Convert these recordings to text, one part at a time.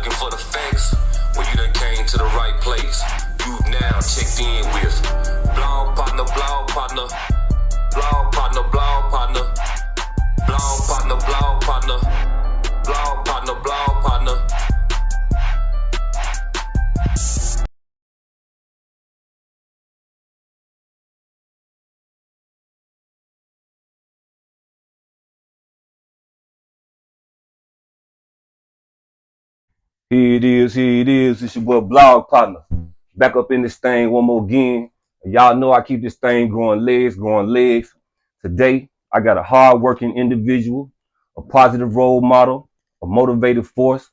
looking for the facts? Well, you done came to the right place. You've now checked in with blog partner, blog partner, blog partner, blog partner, blog partner, blog partner, blog partner, blog partner. Here it is. It's your boy Blog Partner. Back up in this thing one more again. Y'all know I keep this thing growing legs. Today, I got a hard-working individual, a positive role model, a motivated force,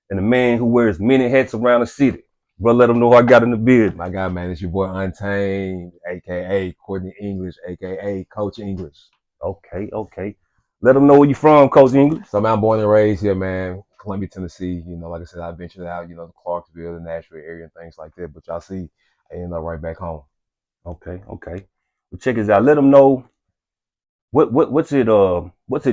and a man who wears many hats around the city. Bro, let them know who I got in the business. My God, man, it's your boy Untamed, a.k.a. Courtney English, a.k.a. Coach English. Okay. Let them know where you from, Coach English. So, man, I'm born and raised here, man, Columbia, Tennessee. You know, like I said, I ventured out, the Clarksville, the Nashville area and things like that. But y'all see, I ended up right back home. Okay. Well, check this out. Let them know what's it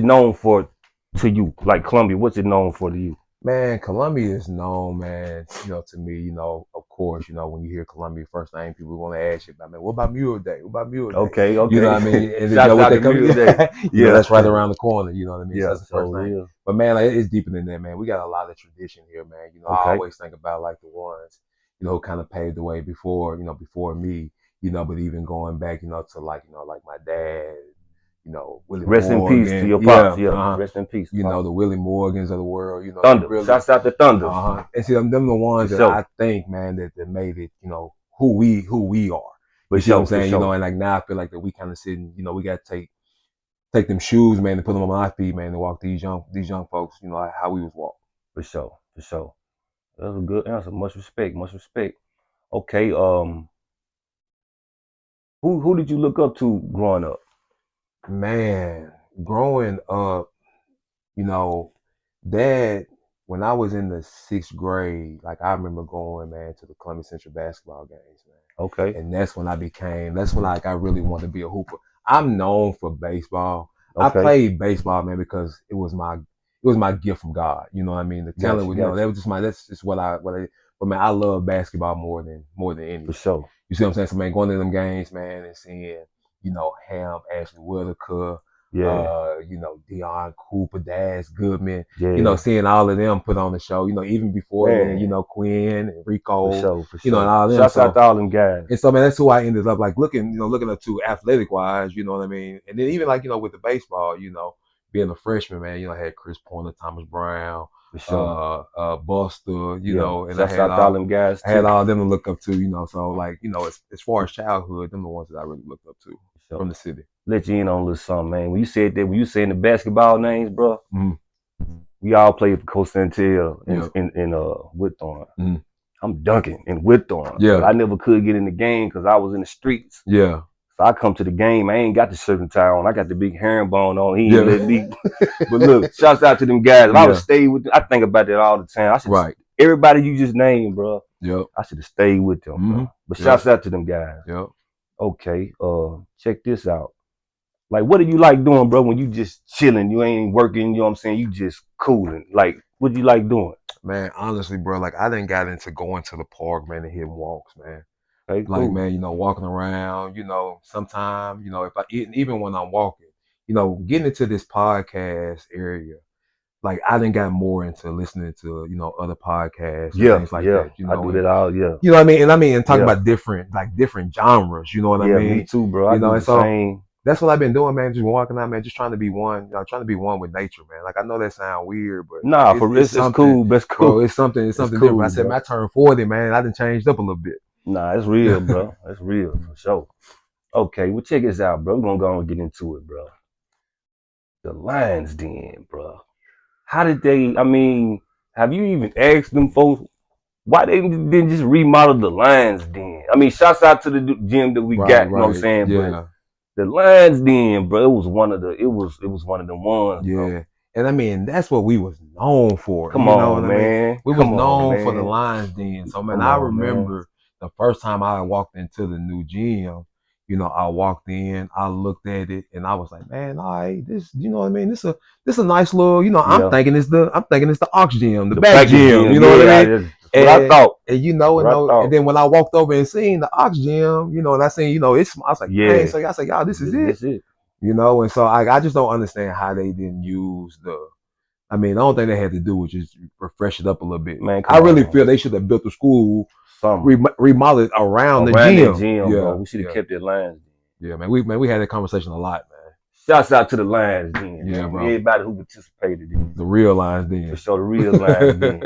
known for to you? Like Columbia, what's it known for to you? Man, Columbia is known, man, to me, of course, when you hear Columbia, first thing people want to ask you about, man, what about Mule Day? What about Mule Day? Okay. You know what I mean? And Shout out to Mule Day. Yeah, that's right around the corner, you know what I mean? Yeah, So that's the first thing. yeah. But man, like, it's deeper than that, man. We got a lot of tradition here, man. I always think about like the ones, who kind of paved the way before me, but even going back, to like my dad, Willie Rest Morgan. in peace to your pops. Rest in peace. The Willie Morgans of the world. Thunder. Really, Shouts out to Thunder. And see, them the ones that I think, man, that made it, who we are. You see what I'm saying? And like now I feel like that we kind of sitting, we got to take them shoes, man, and put them on my feet, man, and walk these young folks, how we was walking. For sure. That was a good answer. Much respect. Okay. Who did you look up to growing up? Man, growing up, Dad, when I was in the 6th grade, like I remember going, man, to the Columbia Central basketball games, man. Okay. And that's when I really wanted to be a hooper. I'm known for baseball. Okay. I played baseball, man, because it was my gift from God. You know what I mean? The talent was, that's just what I but man, I love basketball more than anything. For sure. You see what I'm saying? So man, going to them games, man, and seeing, Ham, Ashley Whitaker, Deion Cooper, Daz Goodman, seeing all of them put on the show, even before then, Quinn and Rico, for sure. And all them. Shouts out to all them guys. And so, man, that's who I ended up like looking up to athletic wise, you know what I mean? And then even like, with the baseball, being a freshman, man, I had Chris Pointer, Thomas Brown, for sure. Buster, and I had all them guys too. I had all them to look up to, so like, as far as childhood, them the ones that I really looked up to from the city. Let you in on a little something, man. When you saying the basketball names, bro, we all played for Coach Santel in Whitthorne. Mm-hmm. I'm dunking in Whitthorne. Yeah. I never could get in the game because I was in the streets. Yeah. So I come to the game, I ain't got the shirt and tie on. I got the big herringbone on. He ain't let me. But look, shouts out to them guys. If I would have stayed with them, I think about that all the time. I should everybody you just named, bro. Yep. I should have stayed with them, bro. But shouts out to them guys. Yep. Okay, check this out. Like, what do you like doing, bro, when you just chilling? You ain't working, you know what I'm saying? You just cooling. Like, what do you like doing? Man, honestly, bro, like, I done got into going to the park, man, and hitting walks, man. Okay, cool. Like, man, walking around, sometimes, if even when I'm walking, getting into this podcast area, like, I done got more into listening to, other podcasts and things like that. I do that all, You know what I mean? And talking about different genres, you know what I mean? Yeah, me too, bro. I do the same. That's what I've been doing, man. Just walking out, man. Just trying to be one, trying to be one with nature, man. Like, I know that sounds weird, but it's cool. That's cool. Bro, it's something different. I said, man, I turned 40, man. I done changed up a little bit. Nah, it's real, bro. It's real for sure. Okay, well, check this out, bro. We're gonna go and get into it, bro. The Lions Den, bro. How did they? I mean, have you even asked them folks why they didn't just remodel the Lions Den? I mean, shouts out to the gym that we got. You know what I'm saying? Yeah. But the Lions Den, bro, it was one of the ones. Yeah. Bro. And I mean, that's what we was known for. Come on, man. I mean? We was known for the Lions Den. So, man, I remember the first time I walked into the new gym, You know, I walked in, I looked at it, and I was like, man, all right, this, you know what I mean? This a nice little, you know, I'm thinking it's the aux gym, the back gym, you know what I mean? What I thought. And you know, and then when I walked over and seen the aux gym, you know, and I seen, you know, I was like, dang, so I said, y'all, this is it. You know, and so I just don't understand how they didn't use I mean, the only thing they had to do was just refresh it up a little bit. Man, I really feel they should have built the school, remodel it around the gym. Yeah, bro. We should have kept it Lions. Yeah, man. We had that conversation a lot, man. Shouts out to the Lions Den. Yeah, man. Bro. Everybody who participated in the real Lions Den. For sure, the real Lions Den.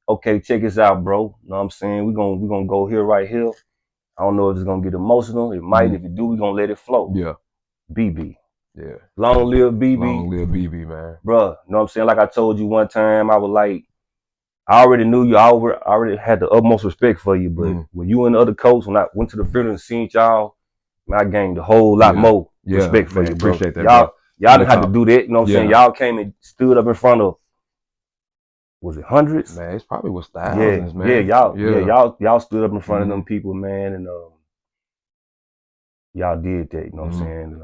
Okay, check this out, bro. You know what I'm saying? We're gonna go here right here. I don't know if it's gonna get emotional. It might. If it do, we're gonna let it flow. Yeah. BB. Yeah. Long live BB. Long live BB, man. Bruh, you know what I'm saying? Like I told you one time, I was like, I already knew you. I already had the utmost respect for you. But when you and the other coach, when I went to the field and seen y'all, man, I gained a whole lot more respect for you, bro. Appreciate that, y'all didn't have to do that. You know what I'm saying? Y'all came and stood up in front of, was it hundreds? Man, it's probably was thousands, man. Y'all stood up in front of them people, man, and y'all did that. You know what I'm saying? And,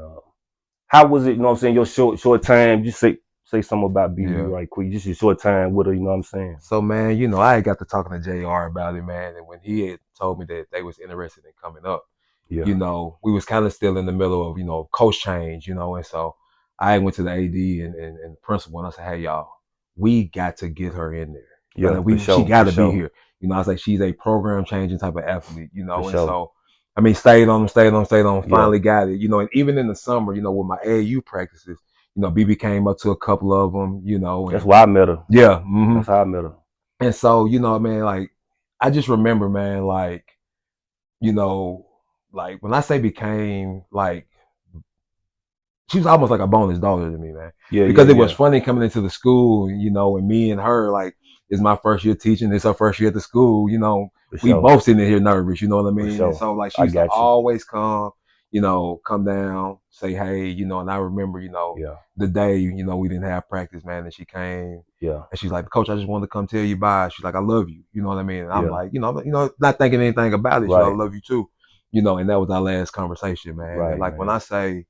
how was it, you know what I'm saying, your short time? Just say something about BB right quick. Just your short time with her, you know what I'm saying? So, man, you know, I had got to talking to JR about it, man. And when he had told me that they was interested in coming up, you know, we was kind of still in the middle of, you know, coach change, you know. And so I went to the AD and the principal and I said, hey, y'all, we got to get her in there. Yeah, she got to be here. You know, I was like, she's a program changing type of athlete, you know. So, I mean, stayed on, finally got it, you know, and even in the summer, you know, with my AAU practices, you know, BB came up to a couple of them, you know. That's why I met her. Yeah. That's how I met her. And so, you know, man, like, I just remember, man, like, you know, like, when I say became, like, she was almost like a bonus daughter to me, man. Yeah. Because it was funny coming into the school, you know, and me and her, like, it's my first year teaching, it's her first year at the school, you know. We both sitting in here nervous, you know what I mean? And so, like, she used to always come, you know, come down, say hey, you know. And I remember, you know, the day, you know, we didn't have practice, man, and she came. Yeah. And she's like, Coach, I just wanted to come tell you bye. She's like, I love you. You know what I mean? And I'm like, you know, not thinking anything about it. She's like, I love you too. You know, and that was our last conversation, man. And like, when I say,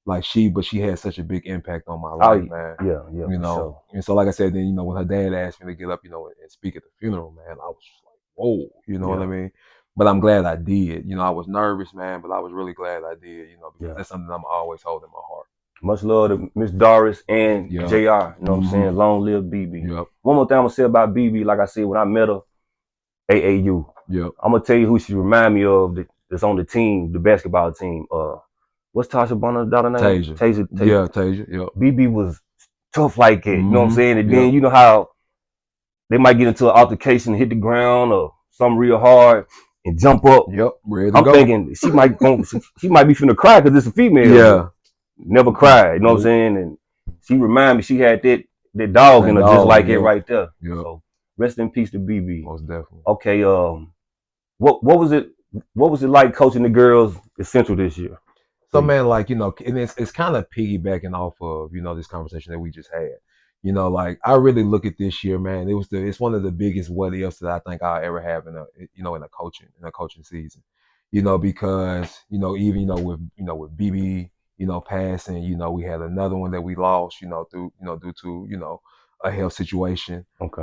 like, she had such a big impact on my life, man. Yeah. You know, and so, like I said, then, you know, when her dad asked me to get up, you know, and speak at the funeral, man, I was like, whoa, you know what I mean? But I'm glad I did. You know, I was nervous, man, but I was really glad I did, you know, because that's something I'm always holding in my heart. Much love to Miss Doris and JR, you know what I'm saying? Long live BB. One more thing I'm going to say about BB, like I said, when I met her, AAU, I'm going to tell you who she remind me of that's on the team, the basketball team. What's Tasha Bonner's daughter name? Tasia. Yeah, Tasia. Yeah. BB was tough like that, you know what I'm saying? And then you know how they might get into an altercation, hit the ground or something real hard and jump up. Ready to I'm go. thinking she might be finna cry because it's a female. Yeah. Never cried, you know what I'm saying? And she reminded me she had that dog in her just like it right there. So rest in peace to BB. Most definitely. Okay, what was it like coaching the girls at Central this year? So, man, like, you know, and it's kind of piggybacking off of, you know, this conversation that we just had. You know, like, I really look at this year, man. It's one of the biggest what ifs that I think I'll ever have in a coaching season. You know, because, you know, even, you know, with BB, you know, passing, you know, we had another one that we lost, you know, due to, you know, a health situation. Okay.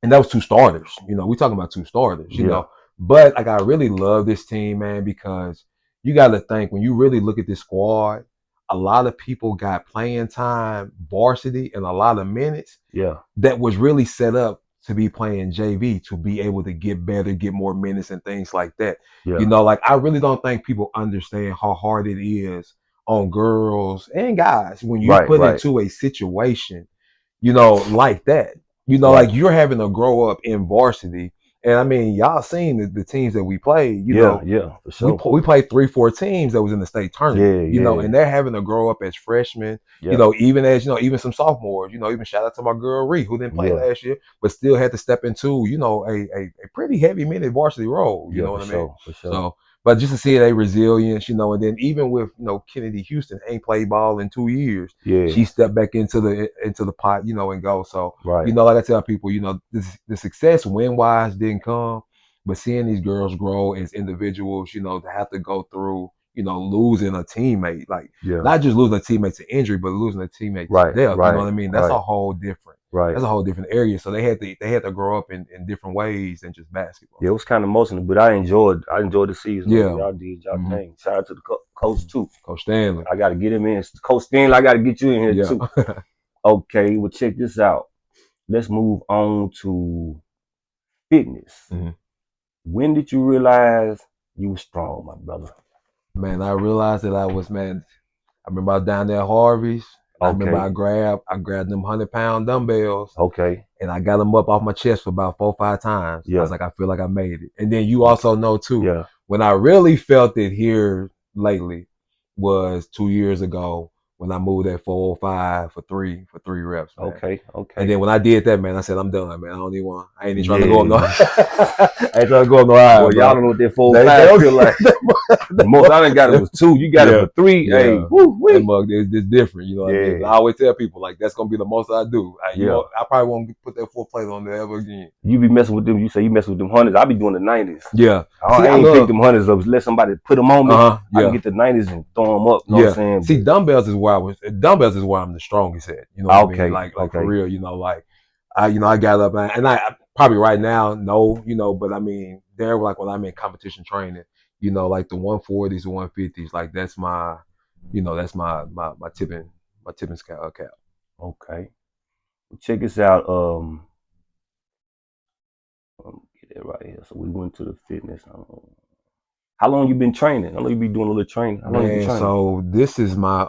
And that was two starters. You know, we talking about two starters, you know. But, like, I really love this team, man, because you got to think, when you really look at this squad, a lot of people got playing time, varsity, and a lot of minutes. Yeah. That was really set up to be playing JV, to be able to get better, get more minutes and things like that. Yeah. You know, like, I really don't think people understand how hard it is on girls and guys when you put into a situation, you know, like that. You know, like, you're having to grow up in varsity. And I mean, y'all seen the teams that we played, you know. Yeah, for sure. We played 3-4 teams that was in the state tournament, you know, and they're having to grow up as freshmen, you know, even some sophomores, you know. Even shout out to my girl Ree, who didn't play last year, but still had to step into, you know, a pretty heavy minute varsity role, you know what I mean? For sure. So, but just to see their resilience, you know, and then even with, you know, Kennedy Houston ain't played ball in 2 years. Yeah. She stepped back into the pot, you know, and go. So, you know, like I tell people, you know, the success win-wise didn't come, But seeing these girls grow as individuals, you know, to have to go through, you know, losing a teammate, like not just losing a teammate to injury, but losing a teammate to death. You know what I mean? That's a whole different. That's a whole different area. So they had to grow up in different ways than just basketball. Yeah, it was kind of emotional, but I enjoyed the season. Yeah, y'all did y'all thing. Shout out to the coach too, Coach Stanley. I got to get him in. Coach Stanley, I got to get you in here too. Okay, well check this out. Let's move on to fitness. When did you realize you were strong, my brother? Man, I realized that I remember I was down there at Harvey's. I remember I grabbed them 100-pound dumbbells. And I got them up off my chest for about 4 or 5 times. I was like, I feel like I made it. And then you also know too, when I really felt it here lately was 2 years ago when I moved at 405 for three reps. Man. And then when I did that, man, I said, I'm done, man. I ain't even trying to go up no I ain't trying to go up no higher. Well, y'all don't know what that 405 feel like. The most I done got it was 2. You got it for 3. Hey, that mug is different, you know what I mean? I always tell people, like, that's gonna be the most I do. You know, I probably won't put that 4 plate on there ever again. You be messing with them, you say you mess with them 100s. I be doing the 90s. I ain't pick them 100s up. Let somebody put them on me. I can get the 90s and throw them up. You know what I'm saying? See, dumbbells is where I'm the strongest at. You know what I mean? Like for real, you know, like I got up and I probably right now, no, you know, but I mean, they're like when I'm in competition training, you know, like the 140s, the 150s, like that's my, you know, that's my tipping scale cap. Okay. Check this out. Get it right here. So we went to the fitness. How long you been training? How long you been doing a little training? How long you been training? So this is my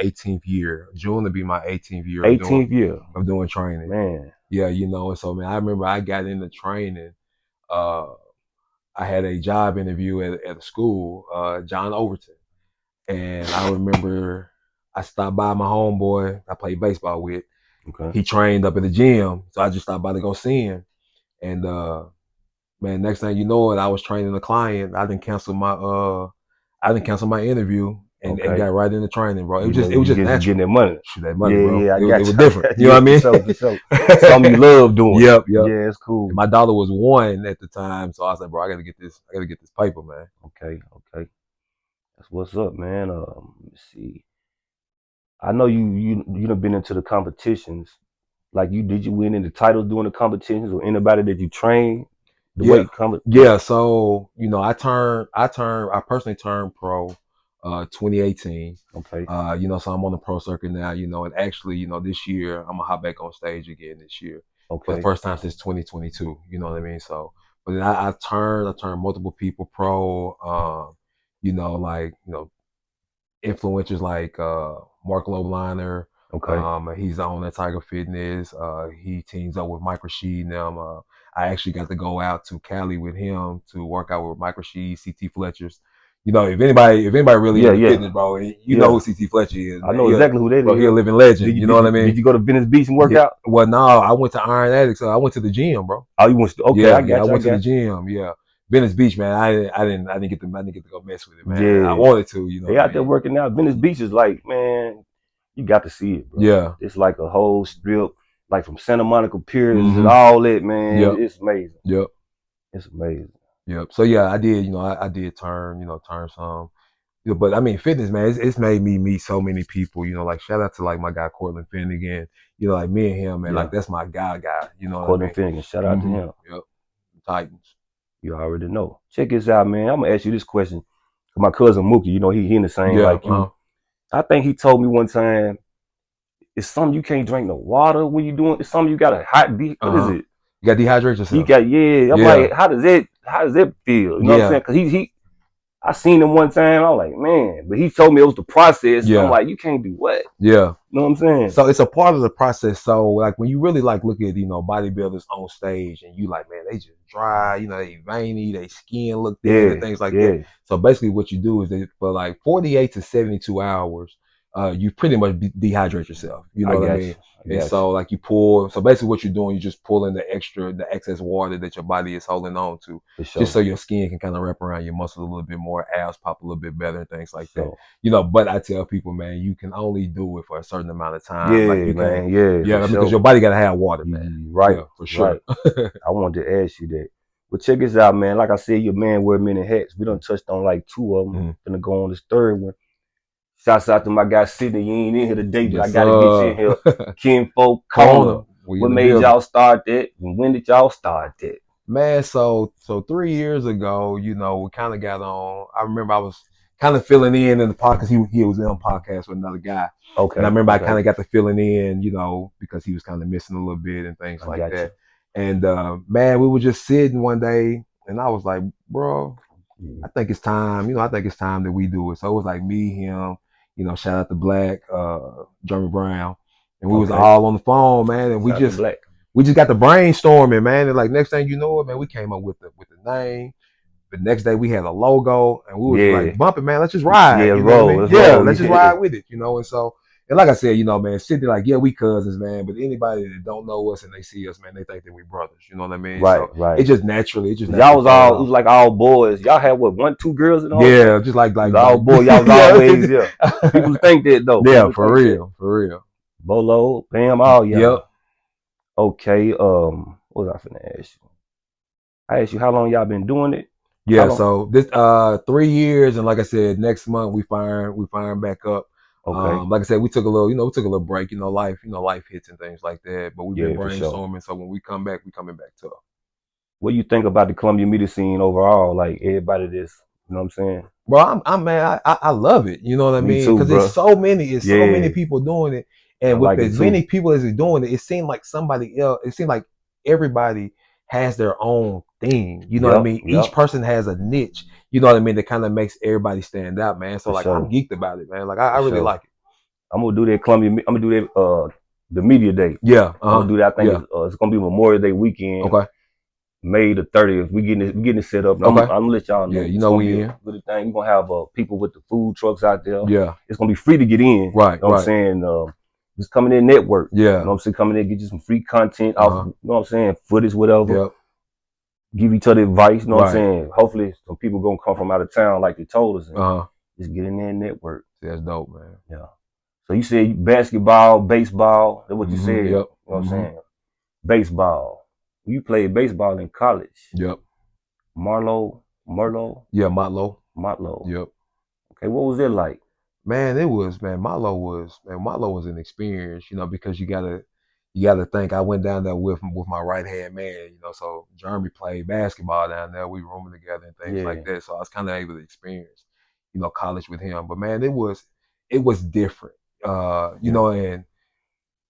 18th year. June to be my 18th year. 18th year of doing training. Man. Yeah, you know, and so man, I remember I got into training. I had a job interview at a school, John Overton. And I remember I stopped by my homeboy I played baseball with. He trained up at the gym. So I just stopped by to go see him. And man, next thing you know it, I was training a client. I didn't cancel my interview and got right into training, bro. It was just natural. Getting that money. Shoot that money, bro. It was you. different. You know what I mean? Something you love doing. Yep. Yeah, it's cool. And my daughter was 1 at the time, so I was like, bro, I gotta get this paper, man. Okay. That's what's up, man. Let me see. I know you done been into the competitions. Like did you win any titles doing the competitions or anybody that you trained? So you know, I personally turned pro 2018. You know, so I'm on the pro circuit now, you know, and actually, you know, this year I'm gonna hop back on stage again this year. For the first time since 2022, you know what I mean? So but then I turned multiple people pro, you know, like, you know, influencers like Mark Lobliner. He's on that Tiger Fitness. He teams up with Mike Rashid and them. I actually got to go out to Cali with him to work out with Mike Rashid, CT Fletcher's. You know, if anybody really into fitness, bro, you know who CT Fletcher is. I know exactly who that is. Bro, he's a living legend. You know what I mean? Did you go to Venice Beach and work out? Well, no, I went to Iron Addict, so I went to the gym, bro. Oh, you went to I went to the gym. Yeah. Venice Beach, man. I didn't get to go mess with it, man. I wanted to, you know. They out there working out. Venice Beach is like, man, you got to see it, bro. Yeah. It's like a whole strip, like from Santa Monica Pier and all that, man. It's amazing. It's amazing. So yeah, I did, you know, I did turn some. You know, but I mean, fitness, man, it's made me meet so many people. You know, like shout out to like my guy Cortland Finnegan. You know, like me and him, man, like that's my guy. You know, Cortland Finnegan. Shout out to him. Titans. You already know. Check this out, man. I'm gonna ask you this question. My cousin Mookie, you know, he in the same like you. I think he told me one time, it's something you can't drink no water when you doing. It's something you got what is it? You got dehydrate yourself. You got I'm like, how does it feel? You know what I'm saying? Because he I seen him one time. I was like, man, but he told me it was the process. I'm like, you can't do what? You know what I'm saying? So it's a part of the process. So like when you really like look at, you know, bodybuilders on stage and you like, man, they just dry, you know, they veiny, they skin look thin and things like that. So basically what you do is for like 48 to 72 hours, you pretty much dehydrate yourself. You know what I mean? And so like you pull, so basically what you're doing, you're just pulling the excess water that your body is holding on to, just so your skin can kind of wrap around your muscles a little bit more, abs pop a little bit better and things like that. You know, but I tell people, man, you can only do it for a certain amount of time. Because your body got to have water, man. Right. For sure. I wanted to ask you that. But check this out, man. Like I said, your man wear many hats. We done touched on like 2 of them. Gonna go on this 3rd one. Shouts out to my guy Sydney. You ain't in here today, but I gotta get you in here. Kinfolk Corner. What made y'all start that? And when did y'all start that? Man, so 3 years ago, you know, we kind of got on. I remember I was kind of filling in the podcast. He was on podcast with another guy. Okay. And I remember I kind of got the filling in, you know, because he was kind of missing a little bit and things like that. And man, we were just sitting one day, and I was like, bro, I think it's time. You know, I think it's time that we do it. So it was like me, him. You know, shout out to Black, Jeremy Brown, and we was all on the phone, man, and we just got the brainstorming, man. And like next thing you know, man, we came up with the name. The next day we had a logo, and we was like bumping, man. Let's just ride. Yeah, you know what I mean? Let's just ride with it, you know. And so, and like I said, you know, man, Sydney, like, yeah, we cousins, man. But anybody that don't know us and they see us, man, they think that we brothers. You know what I mean? Right, so It just naturally, y'all was all, it was like all boys. Y'all had what, 1, 2 girls in the whole Yeah, just like all boys. Y'all was always People think that though. Yeah, for real. Bolo, Bam, all y'all. Yep. Okay. What was I finna ask you? I asked you how long y'all been doing it. Yeah, so this 3 years, and like I said, next month we firing back up. Okay. Like I said, we took a little break. You know, life hits and things like that. But we've been brainstorming. So when we come back, we coming back tough. What do you think about the Columbia media scene overall? Like everybody that's, you know what I'm saying? Bro, I love it. You know what I mean? Because there's so many people doing it, and with as many people as are doing it, it seemed like somebody else. It seemed like everybody has their own thing. You know what I mean? Each person has a niche. You know what I mean? That kind of makes everybody stand out, man. So like I'm geeked about it, man. Like I really like it. I'm gonna do that Columbia. I'm gonna do that the media day. Yeah. I'm gonna do that. I think it's gonna be Memorial Day weekend. Okay. May the 30th. We getting it set up. I'm gonna let y'all know. Yeah, you know we in. Good thing. We're gonna have people with the food trucks out there. Yeah. It's gonna be free to get in. Right. You know what I'm saying? Just coming in network. Yeah. You know what I'm saying? Coming in, get you some free content off, you know what I'm saying? Footage, whatever. Yep. Give each other advice, you know what I'm saying? Hopefully some people gonna come from out of town like they told us. And just get in there and network. That's dope, man. Yeah. So you said basketball, baseball, that's what you said. Yep. You know what I'm saying? Baseball. You played baseball in college. Yep. Merlot? Yeah, Motlow. Yep. Okay, what was it like? Man, Motlow was an experience, you know, because you gotta think I went down there with my right hand man, you know. So Jeremy played basketball down there. We rooming together and things like that. So I was kind of able to experience, you know, college with him. But man, it was different, you know. And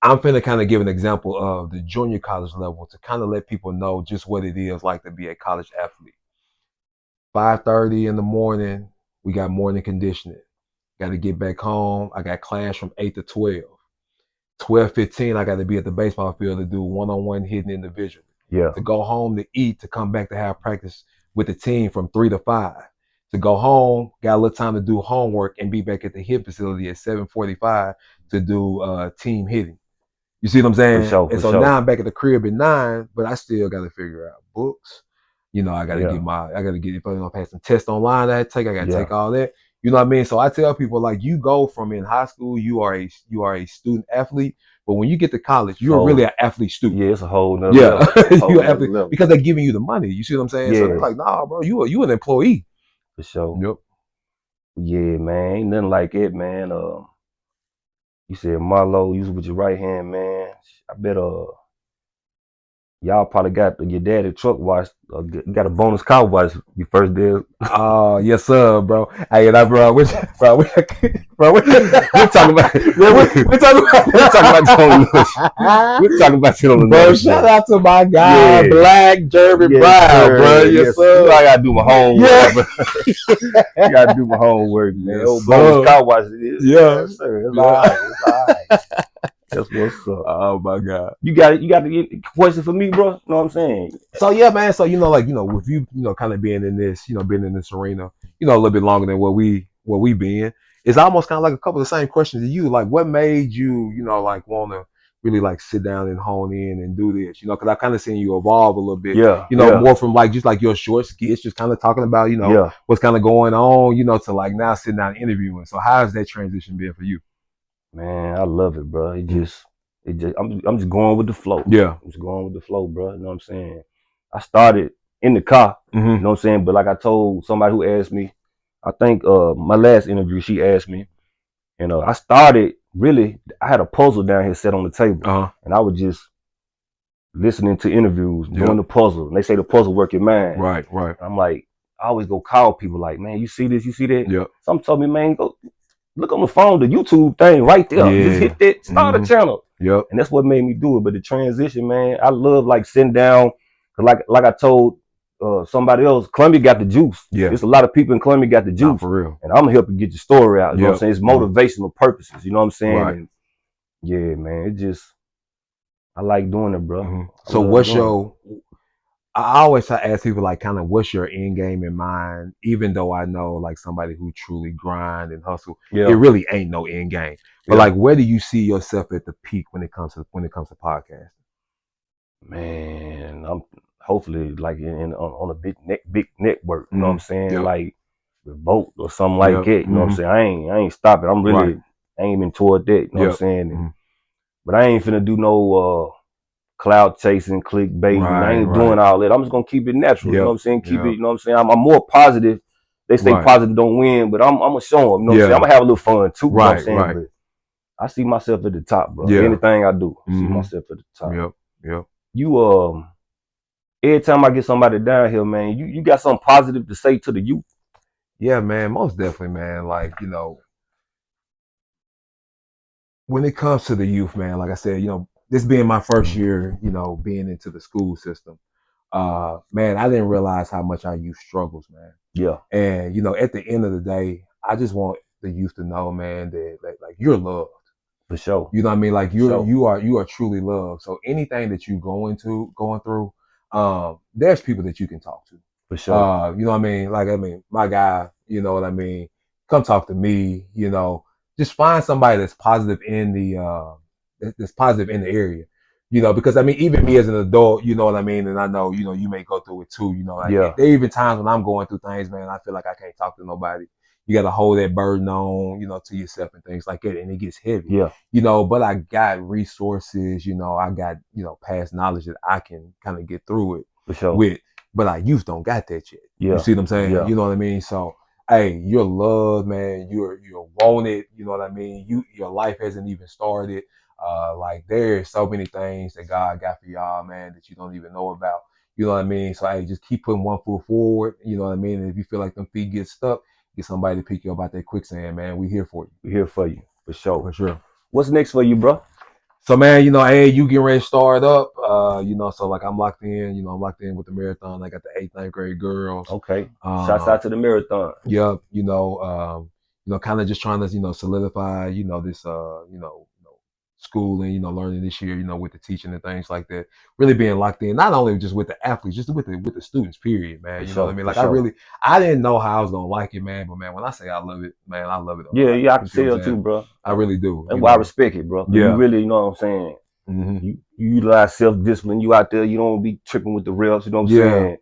I'm finna kind of give an example of the junior college level to kind of let people know just what it is like to be a college athlete. 5:30 in the morning, we got morning conditioning. Got to get back home. I got class from 8 to 12. 12:15, I got to be at the baseball field to do one-on-one hitting individually. Yeah. To go home to eat, to come back to have practice with the team from 3 to 5. To go home, got a little time to do homework and be back at the hit facility at 7:45 to do team hitting. You see what I'm saying? For sure. Now I'm back at the crib at 9, but I still got to figure out books. You know, I got to get if I have some tests online that I take, I got to take all that. You know what I mean? So I tell people, like, you go from in high school, you are a student athlete, but when you get to college, you're really an athlete student. Yeah, it's a whole nother level. You're an athlete level. Because they're giving you the money. You see what I'm saying? Yeah. So they're like, nah, bro, you an employee. For sure. Yep. Yeah, man. Ain't nothing like it, man. You said Marlo, use it with your right hand, man. I bet y'all probably got your daddy truck wash. Got a bonus car wash you first did. Oh, yes, sir, bro. Hey, that bro, we're talking about we're talking about we're talking about it on the bro. Shout out to my guy, Black Jeremy Brown, bro. Yes, sir. I gotta do my homework. I gotta do my homework, man. Old bonus car wash. Yes, sir. It's all right. It's all right. That's what's up. Oh my God. You got a question for me, bro? You know what I'm saying? So yeah, man. So with you, kind of being in this, being in this arena, a little bit longer than what we been, it's almost kind of like a couple of the same questions to you. Like, what made you, like, want to really like sit down and hone in and do this? Because I kind of seen you evolve a little bit. Yeah. More from like just like your short skits, just kind of talking about, what's kind of going on, to like now sitting down and interviewing. So how has that transition been for you? Man, I love it, bro. I'm just going with the flow. Yeah. I'm just going with the flow, bro. You know what I'm saying? I started in the car. You know what I'm saying? But like I told somebody who asked me, I think my last interview, she asked me, and I started really. I had a puzzle down here set on the table, and I was just listening to interviews, doing the puzzle. And they say the puzzle work your mind. Right. I'm like, I always go call people like, man, you see this, you see that? Yep. Some told me, man, go look on the phone, the YouTube thing right there. Yeah. Just hit that, start a channel. Yep. And that's what made me do it. But the transition, man, I love like sitting down. Like I told somebody else, Columbia got the juice. Yeah. There's a lot of people in Columbia got the juice. Nah, for real. And I'm gonna help you get your story out. You know what I'm saying? It's motivational purposes. You know what I'm saying? Right. And yeah, man, it just, I like doing it, bro. So what's your, I always try to ask people like kind of what's your end game in mind, even though I know like somebody who truly grind and hustle, it really ain't no end game. But like where do you see yourself at the peak when it comes to podcasting? Man, I'm hopefully like on a big network, you know what I'm saying? Like Revolt or something like that. You know what I'm saying? I ain't stopping. I'm really aiming toward that, you know what I'm saying? But I ain't finna do no cloud chasing, clickbait. I ain't doing all that. I'm just gonna keep it natural. You know what I'm saying? Keep it. You know what I'm saying? I'm more positive. They say positive don't win, but I'm gonna show them. You know what I'm saying? I'm gonna have a little fun too. You know what I'm saying? But I see myself at the top, bro. Anything I do, I see myself at the top. You every time I get somebody down here, man, you got something positive to say to the youth? Yeah, man, most definitely, man. Like, you know, when it comes to the youth, man, like I said, you know, this being my first year, you know, being into the school system, man, I didn't realize how much our youth struggles, man. Yeah. And, you know, at the end of the day, I just want the youth to know, man, that like you're loved. For sure. You know what I mean? Like you are truly loved. So anything that you going through, there's people that you can talk to. For sure. You know what I mean? Like, I mean, my guy, you know what I mean? Come talk to me, you know, just find somebody that's positive in the, that's positive in the area, you know, because I mean, even me as an adult, you know what I mean? And I know, you know, you may go through it too, you know, like, there are even times when I'm going through things, man, I feel like I can't talk to nobody. You got to hold that burden on, you know, to yourself and things like that. And it gets heavy, you know, but I got resources, you know, I got, you know, past knowledge that I can kind of get through it for sure with, but our youth don't got that yet. You see what I'm saying? You know what I mean? So, hey, you're loved, man. You're wanted. You know what I mean? Your life hasn't even started. Like there's so many things that God got for y'all, man, that you don't even know about. You know what I mean? So, hey, just keep putting one foot forward. You know what I mean? And if you feel like them feet get stuck, get somebody to pick you up out that quicksand, man. We here for you. We here for you, for sure. For sure. What's next for you, bro? So, man, you know, hey, you getting ready to start up. You know, so like I'm locked in. You know, I'm locked in with the marathon. I got the 8th, 9th grade girls. Okay. Shouts out to the marathon. Yep. You know, kind of just trying to, you know, solidify, you know, this, you know, schooling, you know, learning this year, you know, with the teaching and things like that. Really being locked in, not only just with the athletes, just with the students, period, man. You know what I mean? Like I didn't know how I was gonna like it, man. But man, when I say I love it, man, I love it. Yeah, I can tell too, bro. I really do. That's why I respect it, bro. You really, you know what I'm saying? You utilize self-discipline. You out there, you don't be tripping with the reps. You know what I'm saying?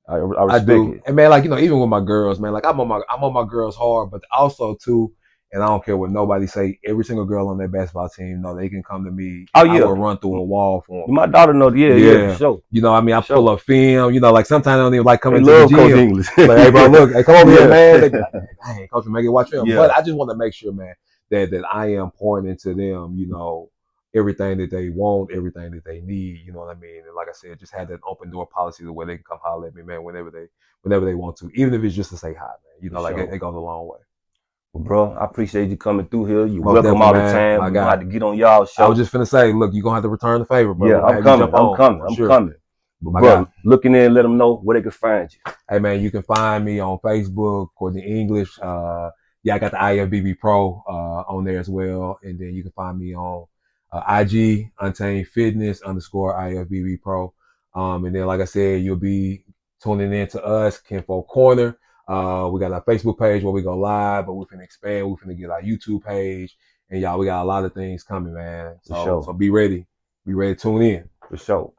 I respect it. And man, like, you know, even with my girls, man, like I'm on my girls hard, but also too. And I don't care what nobody say. Every single girl on that basketball team know they can come to me. Oh yeah, I will run through a wall for them. My daughter knows. Yeah, for sure. You know, I mean, I pull up film. You know, like sometimes I don't even like coming to the gym. Coach English. Like, hey, bro, look, hey, come over here, man. Hey, Coach, make it watch film. But I just want to make sure, man, that I am pouring into them. You know, everything that they want, everything that they need. You know what I mean? And like I said, just have that open door policy the way they can come holler at me, man, whenever they want to, even if it's just to say hi, man. You know, like it goes a long way. Well, bro, I appreciate you coming through here. You welcome all the time. I got to get on y'all show. I was just finna say, look, you're gonna have to return the favor, bro. Yeah, I'm coming. But bro, look in there and let them know where they can find you. Hey man, you can find me on Facebook, Courtney English. I got the Ifbb Pro on there as well, and then you can find me on IG Untamed Fitness _Ifbb Pro. And then like I said, you'll be tuning in to us, Kinfolk Corner. We got our Facebook page where we go live, but we're finna expand. We're finna get our YouTube page, and y'all, we got a lot of things coming, man. So be ready. Be ready to tune in. For sure.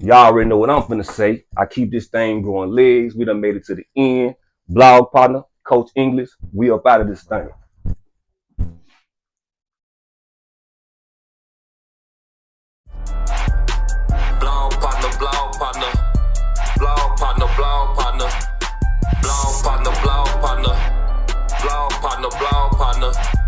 Y'all already know what I'm finna say. I keep this thing growing legs. We done made it to the end. Blog partner, Coach English. We up out of this thing. Blog partner, blog partner, blog partner. blog partner. Blog partner, blog partner. Blog partner, blog partner.